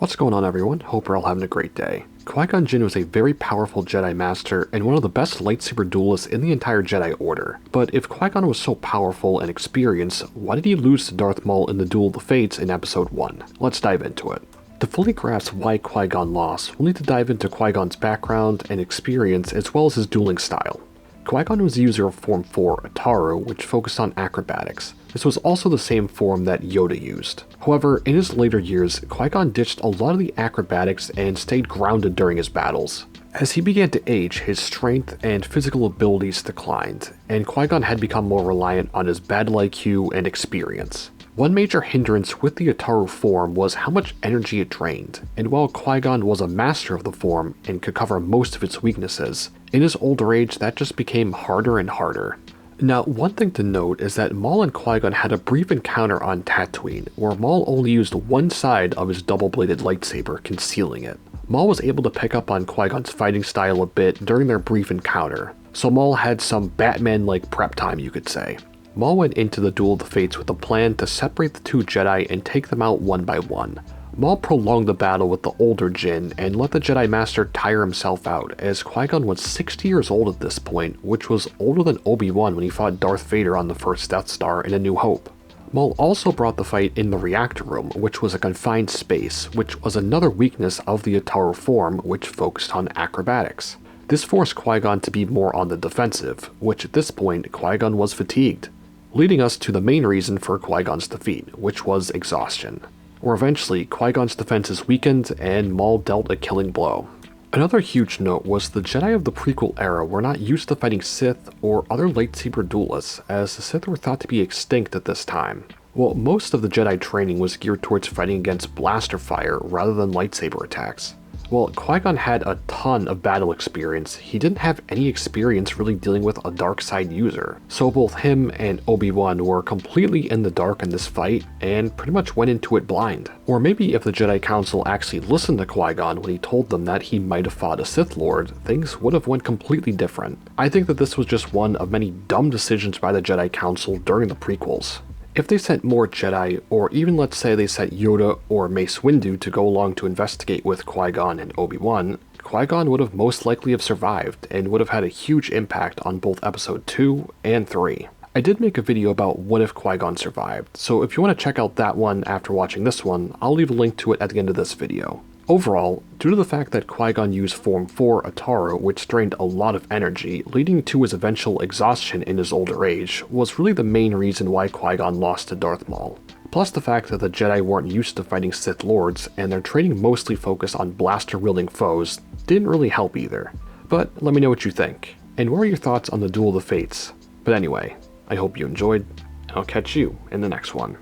What's going on, everyone? Hope you're all having a great day. Qui Gon Jinn was a very powerful Jedi Master and one of the best lightsaber duelists in the entire Jedi Order. But if Qui Gon was so powerful and experienced, why did he lose to Darth Maul in the Duel of the Fates in Episode 1? Let's dive into it. To fully grasp why Qui Gon lost, we'll need to dive into Qui Gon's background and experience as well as his dueling style. Qui Gon was the user of Form 4, Ataru, which focused on acrobatics. This was also the same form that Yoda used. However, in his later years, Qui Gon ditched a lot of the acrobatics and stayed grounded during his battles. As he began to age, his strength and physical abilities declined, and Qui Gon had become more reliant on his battle IQ and experience. One major hindrance with the Ataru form was how much energy it drained, and while Qui Gon was a master of the form and could cover most of its weaknesses, in his older age that just became harder and harder. Now, one thing to note is that Maul and Qui Gon had a brief encounter on Tatooine, where Maul only used one side of his double-bladed lightsaber, concealing it. Maul was able to pick up on Qui Gon's fighting style a bit during their brief encounter, so Maul had some Batman-like prep time, you could say. Maul went into the Duel of the Fates with a plan to separate the two Jedi and take them out one by one. Maul prolonged the battle with the older Jinn and let the Jedi Master tire himself out, as Qui Gon was 60 years old at this point, which was older than Obi-Wan when he fought Darth Vader on the first Death Star in A New Hope. Maul also brought the fight in the reactor room, which was a confined space, which was another weakness of the Ataru form, which focused on acrobatics. This forced Qui Gon to be more on the defensive, which at this point Qui Gon was fatigued, leading us to the main reason for Qui Gon's defeat, which was exhaustion. Where eventually, Qui Gon's defenses weakened and Maul dealt a killing blow. Another huge note was the Jedi of the prequel era were not used to fighting Sith or other lightsaber duelists, as the Sith were thought to be extinct at this time. Well, most of the Jedi training was geared towards fighting against blaster fire rather than lightsaber attacks. While Qui Gon had a ton of battle experience, he didn't have any experience really dealing with a dark side user. So both him and Obi-Wan were completely in the dark in this fight and pretty much went into it blind. Or maybe if the Jedi Council actually listened to Qui Gon when he told them that he might have fought a Sith Lord, things would have went completely different. I think that this was just one of many dumb decisions by the Jedi Council during the prequels. If they sent more Jedi, or even let's say they sent Yoda or Mace Windu to go along to investigate with Qui-Gon and Obi-Wan, Qui-Gon would have most likely have survived and would have had a huge impact on both Episode 2 and 3. I did make a video about what if Qui-Gon survived, so if you want to check out that one after watching this one, I'll leave a link to it at the end of this video. Overall, due to the fact that Qui-Gon used Form 4 Ataru, which drained a lot of energy, leading to his eventual exhaustion in his older age, was really the main reason why Qui-Gon lost to Darth Maul. Plus the fact that the Jedi weren't used to fighting Sith Lords, and their training mostly focused on blaster-wielding foes, didn't really help either. But let me know what you think, and what are your thoughts on the Duel of the Fates? But anyway, I hope you enjoyed, and I'll catch you in the next one.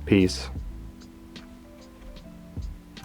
Peace.